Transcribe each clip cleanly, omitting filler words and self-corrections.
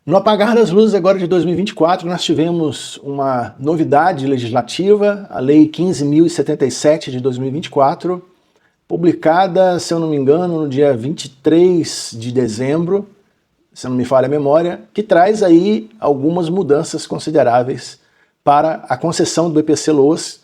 No apagar das luzes agora de 2024, nós tivemos uma novidade legislativa, a Lei 15.077 de 2024, publicada, se eu não me engano, no dia 23 de dezembro, se não me falha a memória, que traz aí algumas mudanças consideráveis para a concessão do BPC-Loas.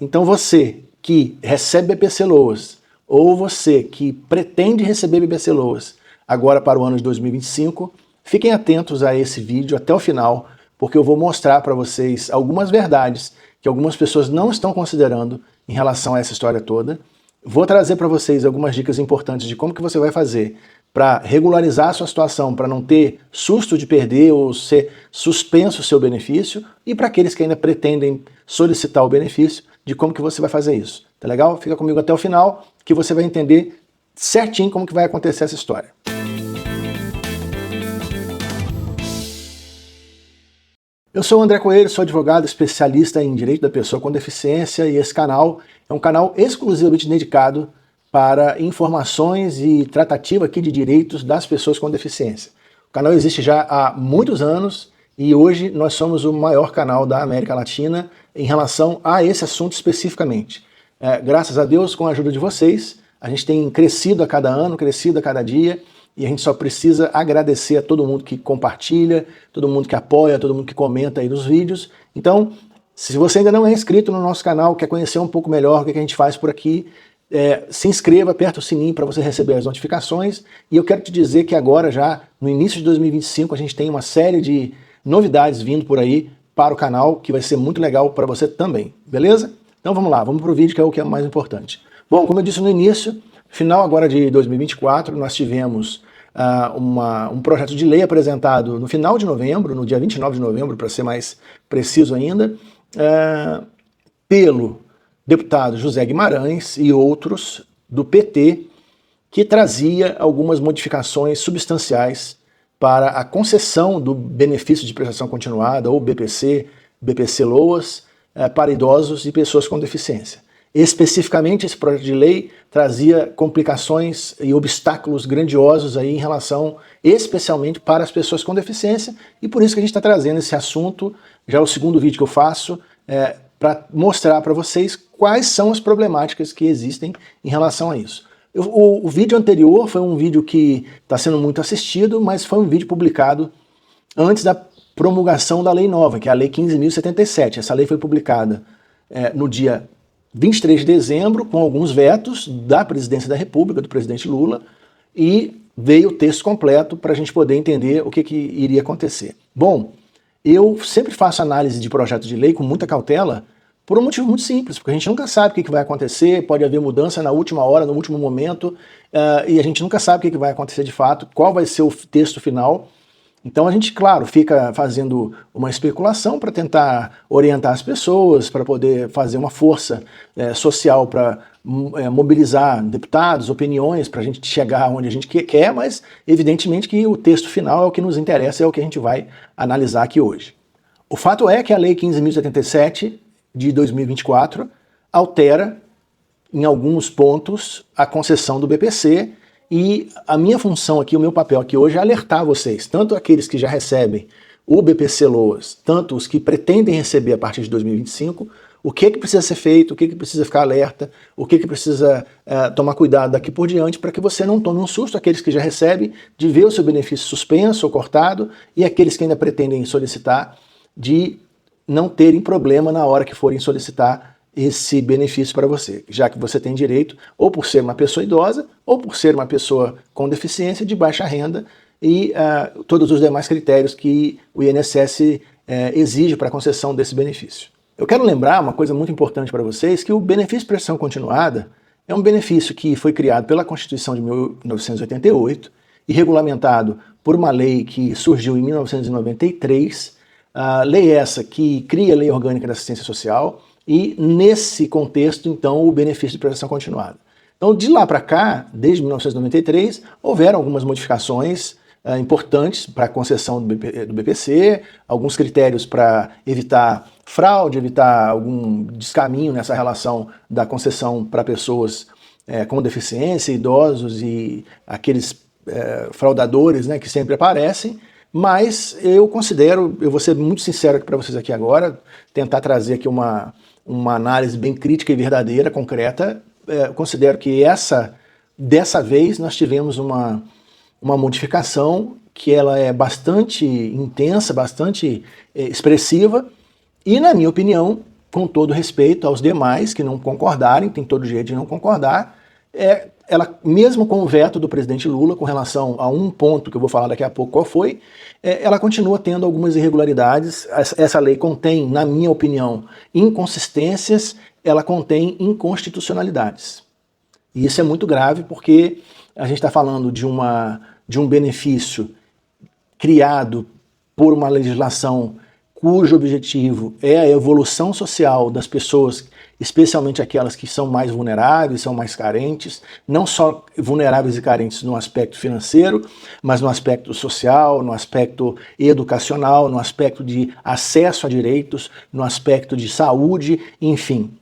Então você que recebe BPC-Loas ou você que pretende receber BPC-Loas agora para o ano de 2025, fiquem atentos a esse vídeo até o final, porque eu vou mostrar para vocês algumas verdades que algumas pessoas não estão considerando em relação a essa história toda. Vou trazer para vocês algumas dicas importantes de como que você vai fazer para regularizar a sua situação, para não ter susto de perder ou ser suspenso o seu benefício, e para aqueles que ainda pretendem solicitar o benefício, de como que você vai fazer isso. Tá legal? Fica comigo até o final, que você vai entender certinho como que vai acontecer essa história. Eu sou o André Coelho, sou advogado especialista em direito da pessoa com deficiência, e esse canal é um canal exclusivamente dedicado para informações e tratativa aqui de direitos das pessoas com deficiência. O canal existe já há muitos anos e hoje nós somos o maior canal da América Latina em relação a esse assunto especificamente. Graças a Deus, com a ajuda de vocês, a gente tem crescido a cada ano, crescido a cada dia, e a gente só precisa agradecer a todo mundo que compartilha, todo mundo que apoia, todo mundo que comenta aí nos vídeos. Então, se você ainda não é inscrito no nosso canal, quer conhecer um pouco melhor o que a gente faz por aqui, se inscreva, aperta o sininho para você receber as notificações. E eu quero te dizer que agora, já no início de 2025, a gente tem uma série de novidades vindo por aí para o canal, que vai ser muito legal para você também, beleza? Então vamos lá, vamos para o vídeo, que é o que é mais importante. Bom, como eu disse no início, final agora de 2024, nós tivemos um projeto de lei apresentado no final de novembro, no dia 29 de novembro, para ser mais preciso ainda, pelo deputado José Guimarães e outros do PT, que trazia algumas modificações substanciais para a concessão do benefício de prestação continuada, ou BPC, BPC-Loas, para idosos e pessoas com deficiência. Especificamente, esse projeto de lei trazia complicações e obstáculos grandiosos aí em relação, especialmente para as pessoas com deficiência, e por isso que a gente está trazendo esse assunto, já é o segundo vídeo que eu faço, para mostrar para vocês quais são as problemáticas que existem em relação a isso. O vídeo anterior foi um vídeo que está sendo muito assistido, mas foi um vídeo publicado antes da promulgação da lei nova, que é a Lei 15.077. Essa lei foi publicada no dia 23 de dezembro, com alguns vetos da presidência da República, do presidente Lula, e veio o texto completo para a gente poder entender o que iria acontecer. Bom, eu sempre faço análise de projeto de lei com muita cautela, por um motivo muito simples, porque a gente nunca sabe o que vai acontecer, pode haver mudança na última hora, no último momento, e a gente nunca sabe o que vai acontecer de fato, qual vai ser o texto final. Então a gente, claro, fica fazendo uma especulação para tentar orientar as pessoas, para poder fazer uma força social para mobilizar deputados, opiniões, para a gente chegar onde a gente quer, mas evidentemente que o texto final é o que nos interessa, é o que a gente vai analisar aqui hoje. O fato é que a Lei 15.077 de 2024 altera em alguns pontos a concessão do BPC, e a minha função aqui, o meu papel aqui hoje é alertar vocês, tanto aqueles que já recebem o BPC-Loas, tanto os que pretendem receber a partir de 2025, o que precisa ser feito, o que precisa ficar alerta, o que precisa tomar cuidado daqui por diante, para que você não tome um susto, aqueles que já recebem, de ver o seu benefício suspenso ou cortado, e aqueles que ainda pretendem solicitar, de não terem problema na hora que forem solicitar esse benefício para você, já que você tem direito, ou por ser uma pessoa idosa, ou por ser uma pessoa com deficiência de baixa renda, e todos os demais critérios que o INSS exige para a concessão desse benefício. Eu quero lembrar uma coisa muito importante para vocês, que o benefício de prestação continuada é um benefício que foi criado pela Constituição de 1988 e regulamentado por uma lei que surgiu em 1993, lei essa que cria a Lei Orgânica da Assistência Social, e nesse contexto, então, o benefício de prestação continuada. Então, de lá para cá, desde 1993, houveram algumas modificações importantes para a concessão do BPC, alguns critérios para evitar fraude, evitar algum descaminho nessa relação da concessão para pessoas com deficiência, idosos e aqueles fraudadores, né, que sempre aparecem. Mas eu considero, eu vou ser muito sincero para vocês aqui agora, tentar trazer aqui uma análise bem crítica e verdadeira, concreta. Eu considero que dessa vez nós tivemos uma modificação que ela é bastante intensa, bastante expressiva, e na minha opinião, com todo respeito aos demais que não concordarem, tem todo jeito de não concordar, ela, mesmo com o veto do presidente Lula com relação a um ponto que eu vou falar daqui a pouco qual foi, ela continua tendo algumas irregularidades. Essa lei contém, na minha opinião, inconsistências, ela contém inconstitucionalidades. E isso é muito grave porque a gente está falando de um benefício criado por uma legislação cujo objetivo é a evolução social das pessoas, especialmente aquelas que são mais vulneráveis, são mais carentes, não só vulneráveis e carentes no aspecto financeiro, mas no aspecto social, no aspecto educacional, no aspecto de acesso a direitos, no aspecto de saúde, enfim.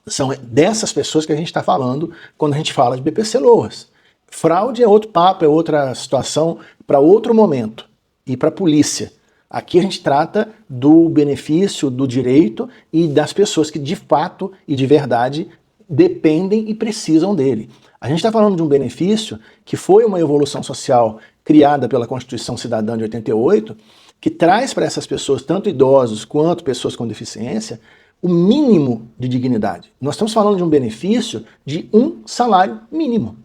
São dessas pessoas que a gente está falando quando a gente fala de BPC-Loas. Fraude é outro papo, é outra situação para outro momento e para a polícia. Aqui a gente trata do benefício, do direito e das pessoas que de fato e de verdade dependem e precisam dele. A gente está falando de um benefício que foi uma evolução social criada pela Constituição Cidadã de 88, que traz para essas pessoas, tanto idosos quanto pessoas com deficiência, o mínimo de dignidade. Nós estamos falando de um benefício de um salário mínimo.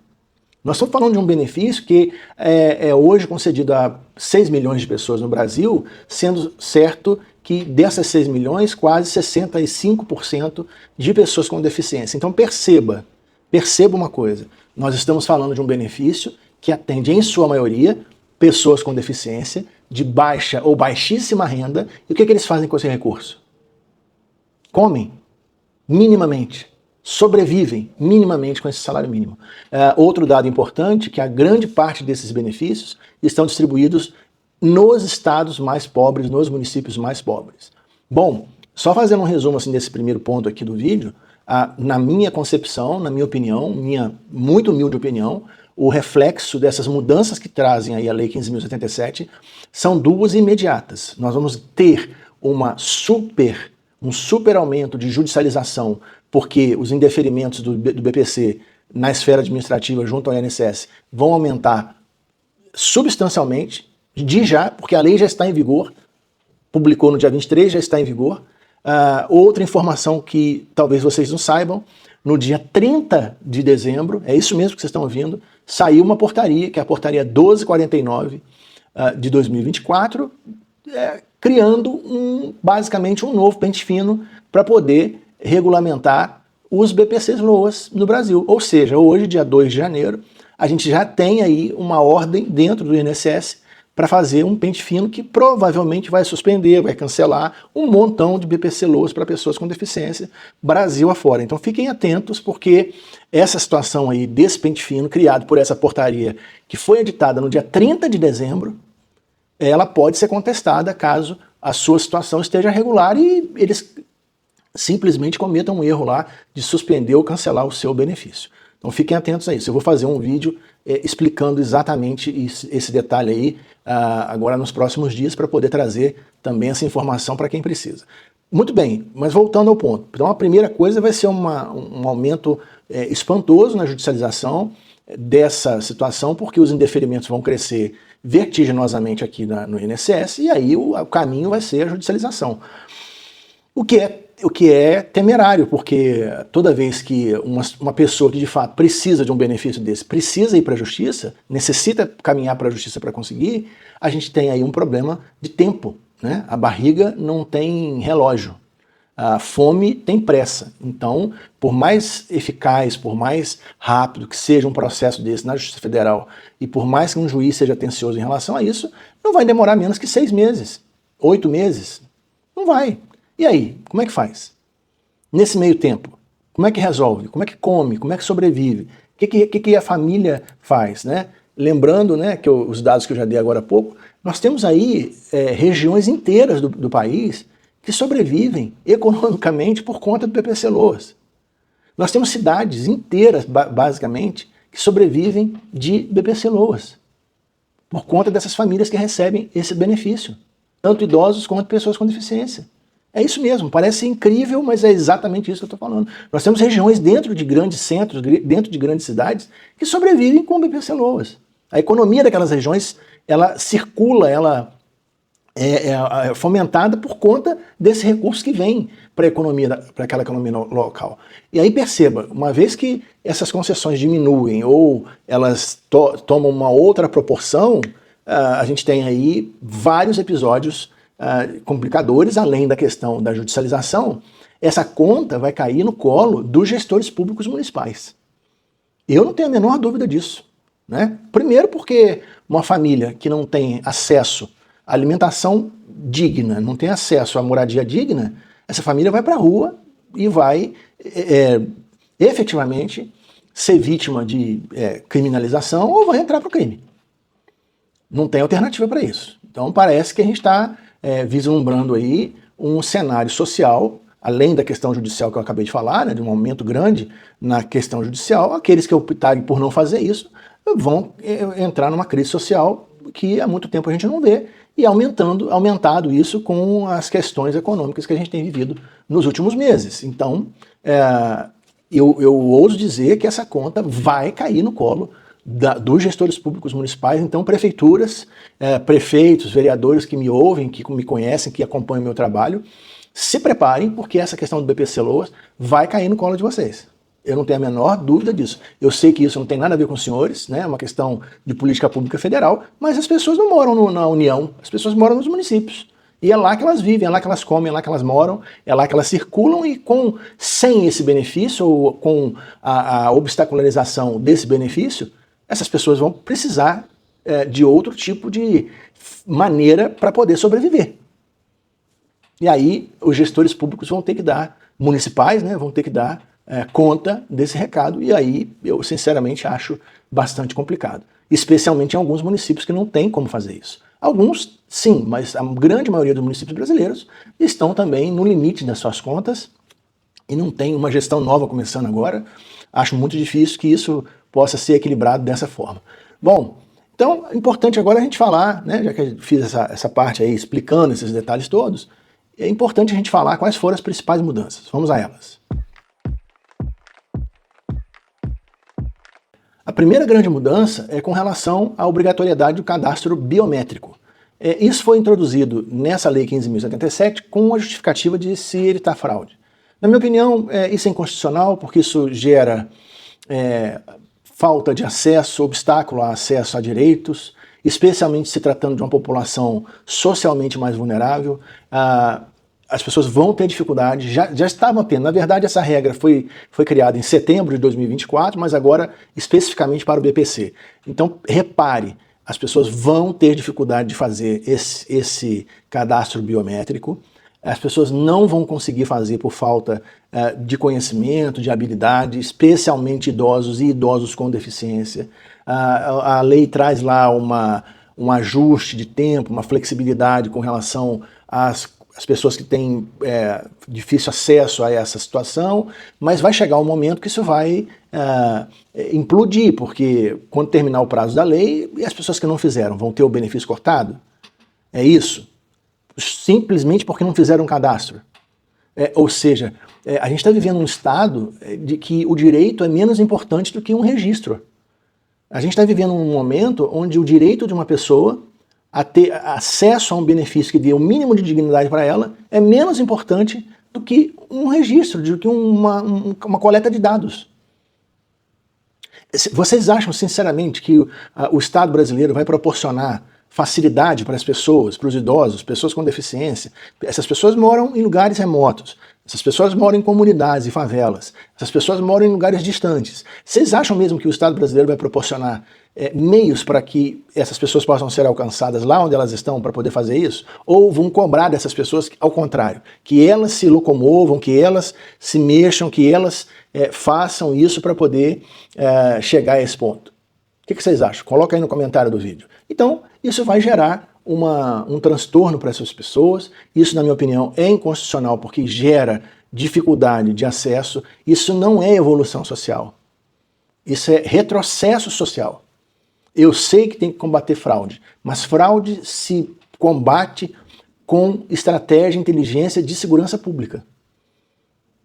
Nós estamos falando de um benefício que é hoje concedido a 6 milhões de pessoas no Brasil, sendo certo que dessas 6 milhões, quase 65% de pessoas com deficiência. Então perceba uma coisa, nós estamos falando de um benefício que atende, em sua maioria, pessoas com deficiência, de baixa ou baixíssima renda, e o que eles fazem com esse recurso? Comem, minimamente. Sobrevivem minimamente com esse salário mínimo. Outro dado importante é que a grande parte desses benefícios estão distribuídos nos estados mais pobres, nos municípios mais pobres. Bom, só fazendo um resumo assim, desse primeiro ponto aqui do vídeo, na minha concepção, na minha opinião, minha muito humilde opinião, o reflexo dessas mudanças que trazem aí a Lei 15.077 são duas imediatas. Nós vamos ter um super aumento de judicialização, porque os indeferimentos do BPC na esfera administrativa junto ao INSS vão aumentar substancialmente, porque a lei já está em vigor, publicou no dia 23, já está em vigor. Outra informação que talvez vocês não saibam, no dia 30 de dezembro, é isso mesmo que vocês estão ouvindo, saiu uma portaria, que é a portaria 1249 de 2024, criando basicamente um novo pente fino para poder regulamentar os BPC-Loas no Brasil. Ou seja, hoje, dia 2 de janeiro, a gente já tem aí uma ordem dentro do INSS para fazer um pente fino que provavelmente vai suspender, vai cancelar um montão de BPC-Loas para pessoas com deficiência, Brasil afora. Então fiquem atentos, porque essa situação aí desse pente fino, criado por essa portaria, que foi editada no dia 30 de dezembro, ela pode ser contestada caso a sua situação esteja regular e eles simplesmente cometam um erro lá de suspender ou cancelar o seu benefício. Então fiquem atentos a isso. Eu vou fazer um vídeo explicando exatamente esse detalhe aí agora nos próximos dias para poder trazer também essa informação para quem precisa. Muito bem, mas voltando ao ponto. Então a primeira coisa vai ser um aumento espantoso na judicialização dessa situação, porque os indeferimentos vão crescer vertiginosamente aqui no INSS e aí o caminho vai ser a judicialização. O que é temerário, porque toda vez que uma pessoa que de fato precisa de um benefício desse, precisa ir para a justiça, necessita caminhar para a justiça para conseguir, a gente tem aí um problema de tempo, né? A barriga não tem relógio, a fome tem pressa. Então, por mais eficaz, por mais rápido que seja um processo desse na Justiça Federal e por mais que um juiz seja atencioso em relação a isso, não vai demorar menos que 6 meses, 8 meses, não vai. E aí, como é que faz? Nesse meio tempo, como é que resolve? Como é que come? Como é que sobrevive? O que a família faz, né? Lembrando, né, que os dados que eu já dei agora há pouco, nós temos aí regiões inteiras do país que sobrevivem economicamente por conta do BPC-Loas. Nós temos cidades inteiras, basicamente, que sobrevivem de BPC-Loas. por conta dessas famílias que recebem esse benefício, tanto idosos quanto pessoas com deficiência. É isso mesmo, parece incrível, mas é exatamente isso que eu estou falando. Nós temos regiões dentro de grandes centros, dentro de grandes cidades, que sobrevivem com BPC Loas. A economia daquelas regiões, ela circula, ela é fomentada por conta desse recurso que vem para a economia, para aquela economia local. E aí perceba, uma vez que essas concessões diminuem ou elas tomam uma outra proporção, a gente tem aí vários episódios complicadores, além da questão da judicialização. Essa conta vai cair no colo dos gestores públicos municipais. Eu não tenho a menor dúvida disso, né? Primeiro porque uma família que não tem acesso à alimentação digna, não tem acesso à moradia digna, essa família vai para a rua e vai efetivamente ser vítima de criminalização ou vai entrar para o crime. Não tem alternativa para isso. Então parece que a gente está vislumbrando aí um cenário social, além da questão judicial que eu acabei de falar, né, de um aumento grande na questão judicial. Aqueles que optarem por não fazer isso vão entrar numa crise social que há muito tempo a gente não vê, e aumentado isso com as questões econômicas que a gente tem vivido nos últimos meses. Então, eu ouso dizer que essa conta vai cair no colo dos gestores públicos municipais. Então, prefeituras, prefeitos, vereadores que me ouvem, que me conhecem, que acompanham o meu trabalho, se preparem, porque essa questão do BPC Loas vai cair no colo de vocês. Eu não tenho a menor dúvida disso. Eu sei que isso não tem nada a ver com os senhores, né? É uma questão de política pública federal, mas as pessoas não moram na União, as pessoas moram nos municípios. E é lá que elas vivem, é lá que elas comem, é lá que elas moram, é lá que elas circulam, e sem esse benefício, ou com a obstacularização desse benefício, essas pessoas vão precisar de outro tipo de maneira para poder sobreviver. E aí os gestores públicos vão ter que dar, municipais, né, vão ter que dar conta desse recado, e aí eu sinceramente acho bastante complicado. Especialmente em alguns municípios que não tem como fazer isso. Alguns sim, mas a grande maioria dos municípios brasileiros estão também no limite das suas contas e não tem uma gestão nova começando agora. Acho muito difícil que isso possa ser equilibrado dessa forma. Bom, então é importante agora a gente falar, né, já que eu fiz essa parte aí explicando esses detalhes todos, é importante a gente falar quais foram as principais mudanças. Vamos a elas. A primeira grande mudança é com relação à obrigatoriedade do cadastro biométrico. Isso foi introduzido nessa Lei 15.077 com a justificativa de se evitar fraude. Na minha opinião, isso é inconstitucional, porque isso gera falta de acesso, obstáculo a acesso a direitos, especialmente se tratando de uma população socialmente mais vulnerável. As pessoas vão ter dificuldade, já estavam tendo. Na verdade, essa regra foi criada em setembro de 2024, mas agora especificamente para o BPC. Então, repare, as pessoas vão ter dificuldade de fazer esse cadastro biométrico. As pessoas não vão conseguir fazer por falta de conhecimento, de habilidade, especialmente idosos e idosos com deficiência. A lei traz lá um ajuste de tempo, uma flexibilidade com relação às pessoas que têm difícil acesso a essa situação, mas vai chegar um momento que isso vai implodir, porque quando terminar o prazo da lei, as pessoas que não fizeram vão ter o benefício cortado? É isso? Simplesmente porque não fizeram um cadastro. Ou seja, a gente está vivendo um estado de que o direito é menos importante do que um registro. A gente está vivendo um momento onde o direito de uma pessoa a ter acesso a um benefício que dê o mínimo de dignidade para ela é menos importante do que um registro, do que uma coleta de dados. Vocês acham sinceramente que o Estado brasileiro vai proporcionar facilidade para as pessoas, para os idosos, pessoas com deficiência? Essas pessoas moram em lugares remotos, essas pessoas moram em comunidades e favelas, essas pessoas moram em lugares distantes. Vocês acham mesmo que o Estado brasileiro vai proporcionar meios para que essas pessoas possam ser alcançadas lá onde elas estão para poder fazer isso? Ou vão cobrar dessas pessoas, ao contrário, que elas se locomovam, que elas se mexam, que elas façam isso para poder chegar a esse ponto? O que vocês acham? Coloca aí no comentário do vídeo. Então, isso vai gerar um transtorno para essas pessoas. Isso, na minha opinião, é inconstitucional porque gera dificuldade de acesso. Isso não é evolução social. Isso é retrocesso social. Eu sei que tem que combater fraude, mas fraude se combate com estratégia, inteligência de segurança pública,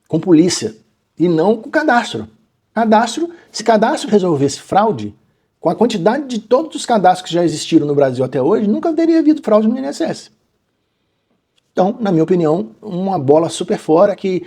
com polícia, e não com cadastro. Se cadastro resolvesse fraude, com a quantidade de todos os cadastros que já existiram no Brasil até hoje, nunca teria havido fraude no INSS. Então, na minha opinião, uma bola super fora que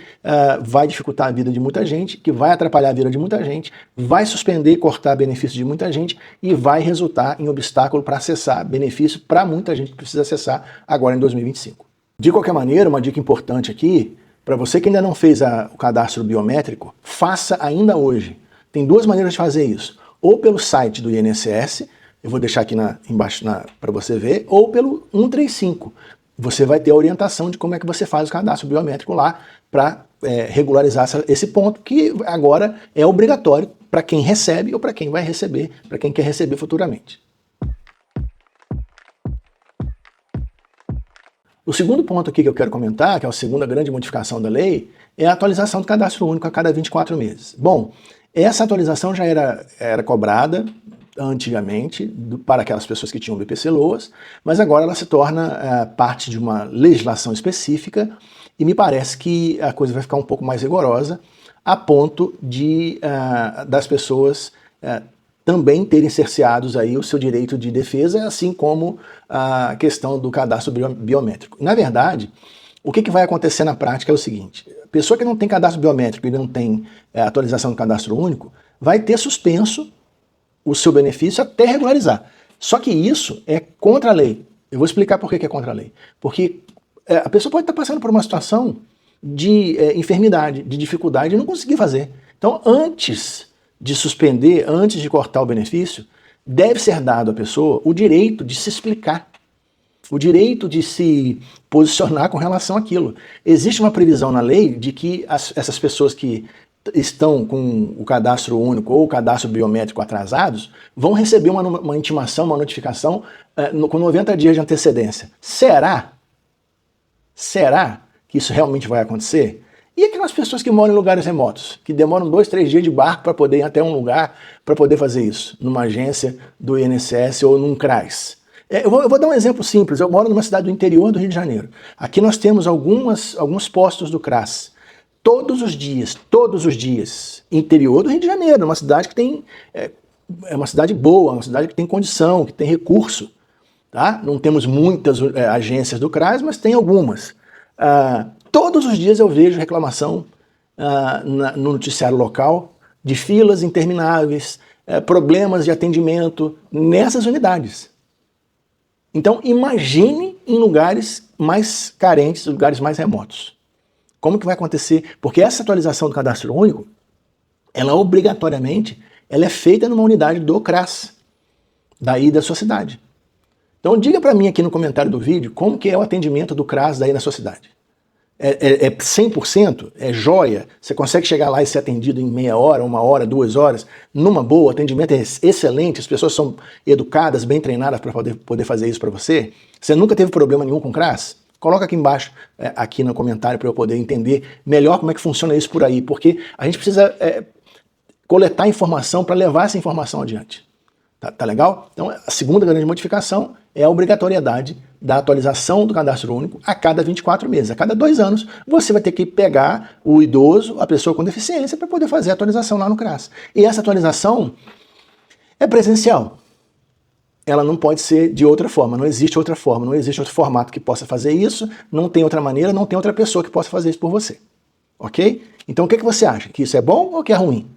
vai dificultar a vida de muita gente, que vai atrapalhar a vida de muita gente, vai suspender e cortar benefícios de muita gente e vai resultar em obstáculo para acessar benefício para muita gente que precisa acessar agora em 2025. De qualquer maneira, uma dica importante aqui, para você que ainda não fez o cadastro biométrico, faça ainda hoje. Tem duas maneiras de fazer isso. Ou pelo site do INSS, eu vou deixar aqui embaixo para você ver, ou pelo 135. Você vai ter a orientação de como é que você faz o cadastro biométrico lá para regularizar esse ponto, que agora é obrigatório para quem recebe ou para quem vai receber, para quem quer receber futuramente. O segundo ponto aqui que eu quero comentar, que é a segunda grande modificação da lei, é a atualização do cadastro único a cada 24 meses. Bom, essa atualização já era cobrada antigamente para aquelas pessoas que tinham BPC-LOAS, mas agora ela se torna parte de uma legislação específica e me parece que a coisa vai ficar um pouco mais rigorosa a ponto de das pessoas também terem cerceados aí o seu direito de defesa, assim como a questão do cadastro biométrico. Na verdade, o que vai acontecer na prática é o seguinte: a pessoa que não tem cadastro biométrico e não tem atualização do cadastro único vai ter suspenso o seu benefício até regularizar. Só que isso é contra a lei. Eu vou explicar por que é contra a lei. Porque a pessoa pode estar passando por uma situação de enfermidade, de dificuldade e não conseguir fazer. Então, antes de suspender, antes de cortar o benefício, deve ser dado à pessoa o direito de se explicar, o direito de se posicionar com relação àquilo. Existe uma previsão na lei de que essas pessoas que estão com o cadastro único ou o cadastro biométrico atrasados vão receber uma intimação, uma notificação com 90 dias de antecedência. Será? Será que isso realmente vai acontecer? E aquelas pessoas que moram em lugares remotos, que demoram 2, 3 dias de barco para poder ir até um lugar para poder fazer isso, numa agência do INSS ou num CRAS? Eu vou dar um exemplo simples. Eu moro numa cidade do interior do Rio de Janeiro. Aqui nós temos alguns postos do CRAS. Todos os dias, interior do Rio de Janeiro, uma cidade que tem, é uma cidade boa, uma cidade que tem condição, que tem recurso. Tá? Não temos muitas agências do CRAS, mas tem algumas. Todos os dias eu vejo reclamação no noticiário local de filas intermináveis, problemas de atendimento nessas unidades. Então imagine em lugares mais carentes, lugares mais remotos. Como que vai acontecer? Porque essa atualização do cadastro único, ela obrigatoriamente é feita numa unidade do CRAS, daí da sua cidade. Então diga para mim aqui no comentário do vídeo como que é o atendimento do CRAS daí na sua cidade. É 100%? É joia? Você consegue chegar lá e ser atendido em meia hora, 1 hora, 2 horas? Numa boa, o atendimento é excelente, as pessoas são educadas, bem treinadas para poder fazer isso para você? Você nunca teve problema nenhum com o CRAS? Coloca aqui embaixo, aqui no comentário, para eu poder entender melhor como é que funciona isso por aí, porque a gente precisa coletar informação para levar essa informação adiante. Tá legal? Então, a segunda grande modificação é a obrigatoriedade da atualização do cadastro único a cada 24 meses. A cada 2 anos, você vai ter que pegar o idoso, a pessoa com deficiência, para poder fazer a atualização lá no CRAS. E essa atualização é presencial. Ela não pode ser de outra forma, não existe outra forma, não existe outro formato que possa fazer isso, não tem outra maneira, não tem outra pessoa que possa fazer isso por você. Ok? Então o que você acha? Que isso é bom ou que é ruim?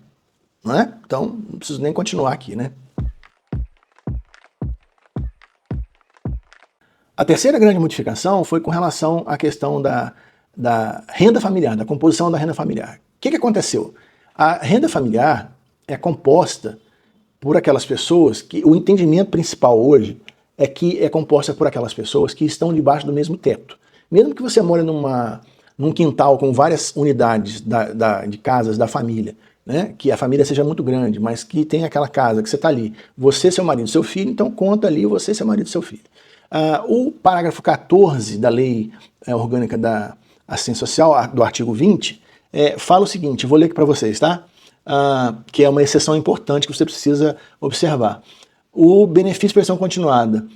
Não é? Então não preciso nem continuar aqui, né? A terceira grande modificação foi com relação à questão da renda familiar, da composição da renda familiar. O que aconteceu? A renda familiar é composta por aquelas pessoas que o entendimento principal hoje é que é composta por aquelas pessoas que estão debaixo do mesmo teto. Mesmo que você more num quintal com várias unidades de casas da família, né, que a família seja muito grande, mas que tem aquela casa que você está ali, você, seu marido, seu filho, então conta ali você, seu marido, seu filho. O parágrafo 14 da Lei Orgânica da Assistência Social, do artigo 20, fala o seguinte, vou ler aqui para vocês, tá? Que é uma exceção importante que você precisa observar. o benefício de prestação continuada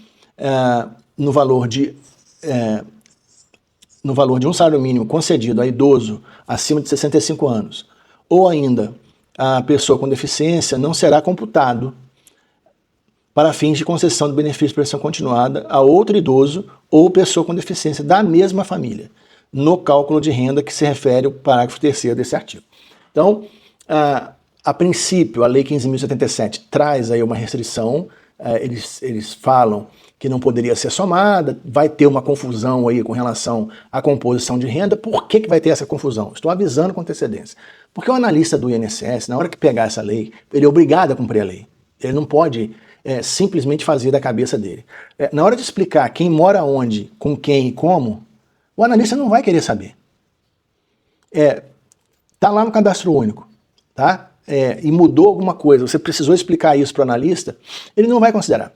no valor de um salário mínimo concedido a idoso acima de 65 anos, ou ainda a pessoa com deficiência, não será computado para fins de concessão do benefício de prestação continuada a outro idoso ou pessoa com deficiência da mesma família, no cálculo de renda que se refere ao parágrafo 3º desse artigo. Então, a princípio, a Lei 15.077 traz aí uma restrição, eles falam que não poderia ser somada, vai ter uma confusão aí com relação à composição de renda. Por que vai ter essa confusão? Estou avisando com antecedência. Porque o analista do INSS, na hora que pegar essa lei, ele é obrigado a cumprir a lei. Ele não pode simplesmente fazer da cabeça dele. Na hora de explicar quem mora onde, com quem e como, o analista não vai querer saber. Tá lá no cadastro único, tá? E mudou alguma coisa, você precisou explicar isso para o analista, ele não vai considerar.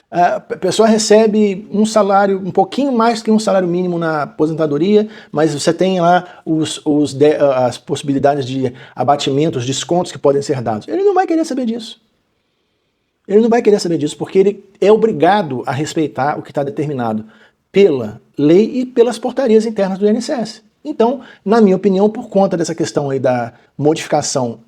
A pessoa recebe um salário, um pouquinho mais que um salário mínimo na aposentadoria, mas você tem lá as possibilidades de abatimento, os descontos que podem ser dados. Ele não vai querer saber disso. Ele não vai querer saber disso porque ele é obrigado a respeitar o que está determinado pela lei e pelas portarias internas do INSS. Então, na minha opinião, por conta dessa questão aí da modificação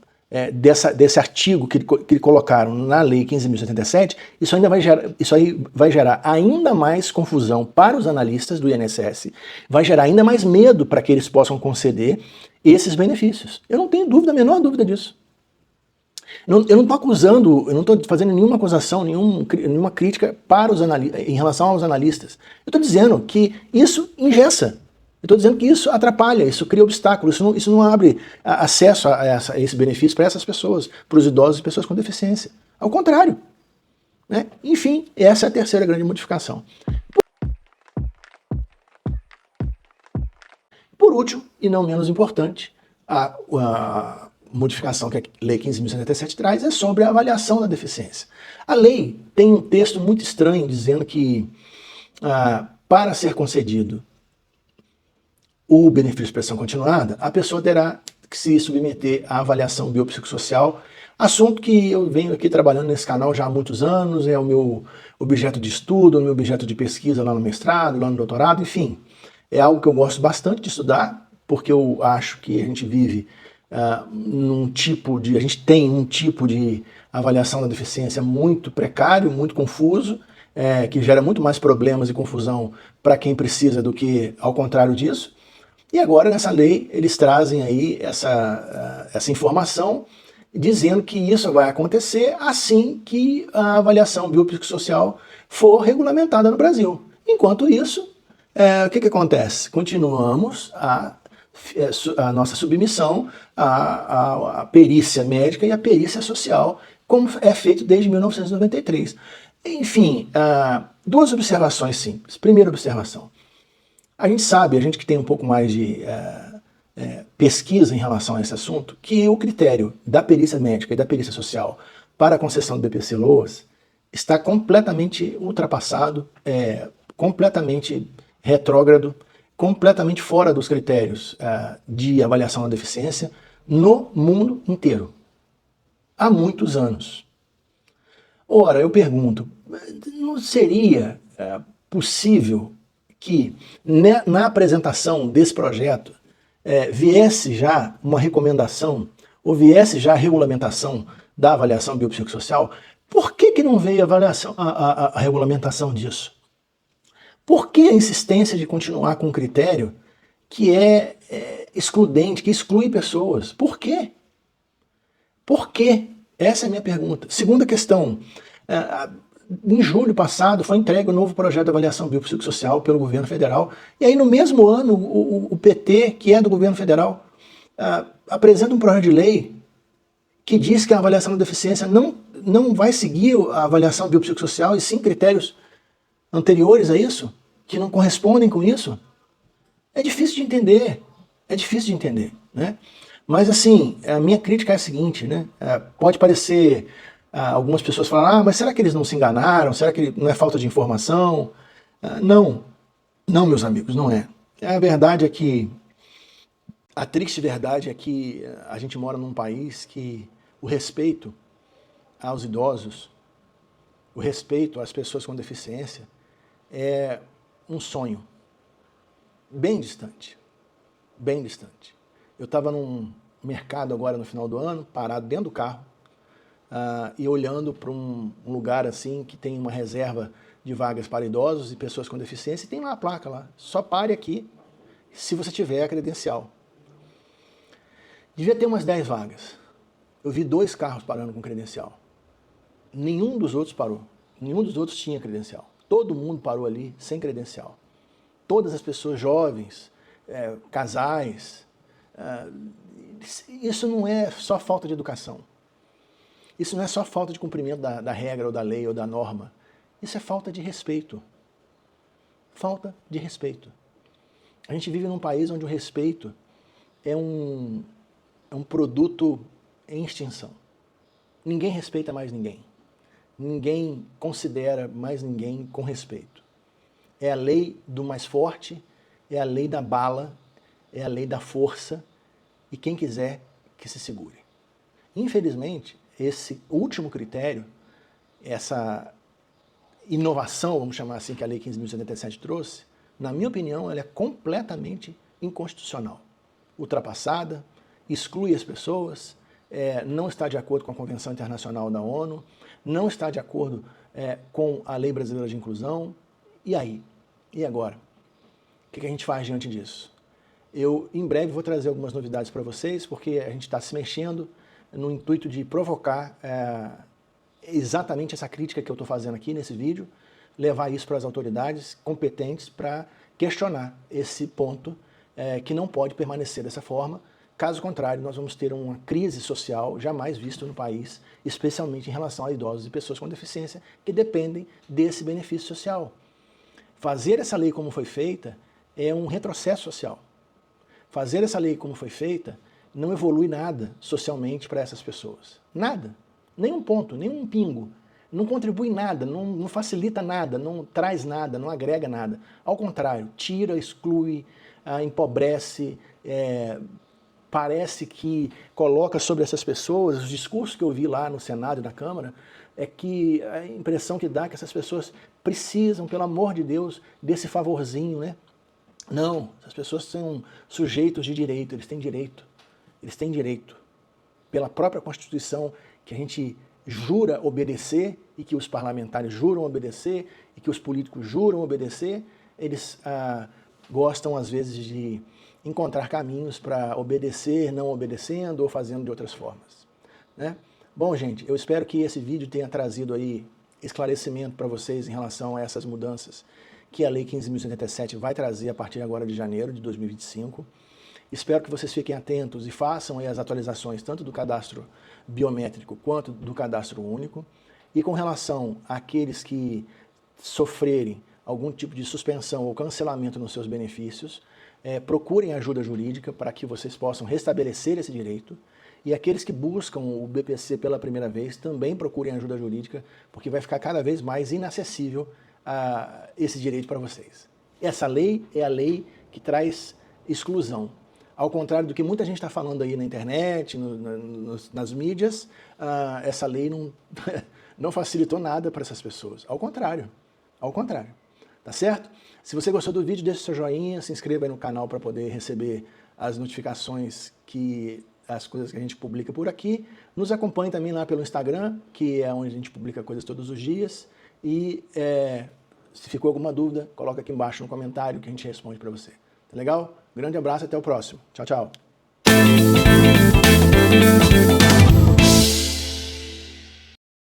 desse artigo que colocaram na Lei 15.077, isso aí vai gerar ainda mais confusão para os analistas do INSS, vai gerar ainda mais medo para que eles possam conceder esses benefícios. Eu não tenho dúvida, a menor dúvida disso. Eu não estou acusando, eu não estou fazendo nenhuma acusação, nenhuma crítica para em relação aos analistas. Eu estou dizendo que isso engessa. Eu estou dizendo que isso atrapalha, isso cria obstáculos, isso não abre acesso a esse benefício para essas pessoas, para os idosos e pessoas com deficiência. Ao contrário. Né? Enfim, essa é a terceira grande modificação. Por último, e não menos importante, a modificação que a Lei 15.077 traz é sobre a avaliação da deficiência. A lei tem um texto muito estranho dizendo que para ser concedido o benefício de prestação continuada, a pessoa terá que se submeter à avaliação biopsicossocial, assunto que eu venho aqui trabalhando nesse canal já há muitos anos, é o meu objeto de estudo, o meu objeto de pesquisa lá no mestrado, lá no doutorado, enfim. É algo que eu gosto bastante de estudar, porque eu acho que a gente vive a gente tem um tipo de avaliação da deficiência muito precário, muito confuso, que gera muito mais problemas e confusão para quem precisa do que ao contrário disso. E agora, nessa lei, eles trazem aí essa informação, dizendo que isso vai acontecer assim que a avaliação biopsicossocial for regulamentada no Brasil. Enquanto isso, o que acontece? Continuamos a nossa submissão à perícia médica e à perícia social, como é feito desde 1993. Enfim, duas observações simples. Primeira observação. A gente que tem um pouco mais de pesquisa em relação a esse assunto, que o critério da perícia médica e da perícia social para a concessão do BPC-LOAS está completamente ultrapassado, completamente retrógrado, completamente fora dos critérios de avaliação da deficiência no mundo inteiro. Há muitos anos. Ora, eu pergunto, não seria possível que na apresentação desse projeto viesse já uma recomendação ou viesse já a regulamentação da avaliação biopsicossocial? Por que não veio a regulamentação disso? Por que a insistência de continuar com um critério que é excludente, que exclui pessoas? Por quê? Por quê? Essa é a minha pergunta. Segunda questão. Em julho passado foi entregue o novo projeto de avaliação biopsicossocial pelo governo federal. E aí no mesmo ano o PT, que é do governo federal, apresenta um projeto de lei que diz que a avaliação da deficiência não vai seguir a avaliação biopsicossocial e sim critérios anteriores a isso, que não correspondem com isso. É difícil de entender, né? Mas assim, a minha crítica é a seguinte, né? Pode parecer, algumas pessoas falam, mas será que eles não se enganaram? Será que não é falta de informação? Não, meus amigos, não é. A verdade é que, a triste verdade é que a gente mora num país que o respeito aos idosos o respeito às pessoas com deficiência é um sonho bem distante, bem distante. Eu estava num mercado agora no final do ano, parado dentro do carro, e olhando para um lugar assim que tem uma reserva de vagas para idosos e pessoas com deficiência, e tem lá a placa lá, só pare aqui se você tiver a credencial. Devia ter umas 10 vagas. Eu vi 2 carros parando com credencial. Nenhum dos outros parou. Nenhum dos outros tinha credencial. Todo mundo parou ali sem credencial. Todas as pessoas jovens, casais. Isso não é só falta de educação. Isso não é só falta de cumprimento da regra ou da lei ou da norma. Isso é falta de respeito. Falta de respeito. A gente vive num país onde o respeito é um produto em extinção. Ninguém respeita mais ninguém. Ninguém considera mais ninguém com respeito. É a lei do mais forte, é a lei da bala, é a lei da força, e quem quiser que se segure. Infelizmente, esse último critério, essa inovação, vamos chamar assim, que a Lei 15.077 trouxe, na minha opinião, ela é completamente inconstitucional. Ultrapassada, exclui as pessoas, não está de acordo com a Convenção Internacional da ONU, não está de acordo com a Lei Brasileira de Inclusão. E aí? E agora? O que a gente faz diante disso? Eu, em breve, vou trazer algumas novidades para vocês, porque a gente está se mexendo no intuito de provocar exatamente essa crítica que eu estou fazendo aqui nesse vídeo, levar isso para as autoridades competentes para questionar esse ponto que não pode permanecer dessa forma. Caso contrário, nós vamos ter uma crise social jamais vista no país, especialmente em relação a idosos e pessoas com deficiência que dependem desse benefício social. Fazer essa lei como foi feita é um retrocesso social. Fazer essa lei como foi feita não evolui nada socialmente para essas pessoas. Nada. Nenhum ponto, nenhum pingo. Não contribui nada, não facilita nada, não traz nada, não agrega nada. Ao contrário, tira, exclui, empobrece, parece que coloca sobre essas pessoas, os discursos que eu vi lá no Senado e na Câmara, é que a impressão que dá é que essas pessoas precisam, pelo amor de Deus, desse favorzinho, né? Não, essas pessoas são sujeitos de direito, eles têm direito. Eles têm direito. Pela própria Constituição, que a gente jura obedecer e que os parlamentares juram obedecer e que os políticos juram obedecer, eles gostam, às vezes, de encontrar caminhos para obedecer, não obedecendo ou fazendo de outras formas, né? Bom, gente, eu espero que esse vídeo tenha trazido aí esclarecimento para vocês em relação a essas mudanças que a Lei 15.077 vai trazer a partir agora de janeiro de 2025. Espero que vocês fiquem atentos e façam aí as atualizações tanto do cadastro biométrico quanto do cadastro único. E com relação àqueles que sofrerem algum tipo de suspensão ou cancelamento nos seus benefícios, procurem ajuda jurídica para que vocês possam restabelecer esse direito. E aqueles que buscam o BPC pela primeira vez também procurem ajuda jurídica, porque vai ficar cada vez mais inacessível esse direito para vocês. Essa lei é a lei que traz exclusão. Ao contrário do que muita gente está falando aí na internet, nas mídias, essa lei não facilitou nada para essas pessoas. Ao contrário. Tá certo? Se você gostou do vídeo, deixe seu joinha, se inscreva aí no canal para poder receber as notificações as coisas que a gente publica por aqui. Nos acompanhe também lá pelo Instagram, que é onde a gente publica coisas todos os dias. E se ficou alguma dúvida, coloca aqui embaixo no comentário que a gente responde para você. Tá legal? Grande abraço e até o próximo. Tchau, tchau.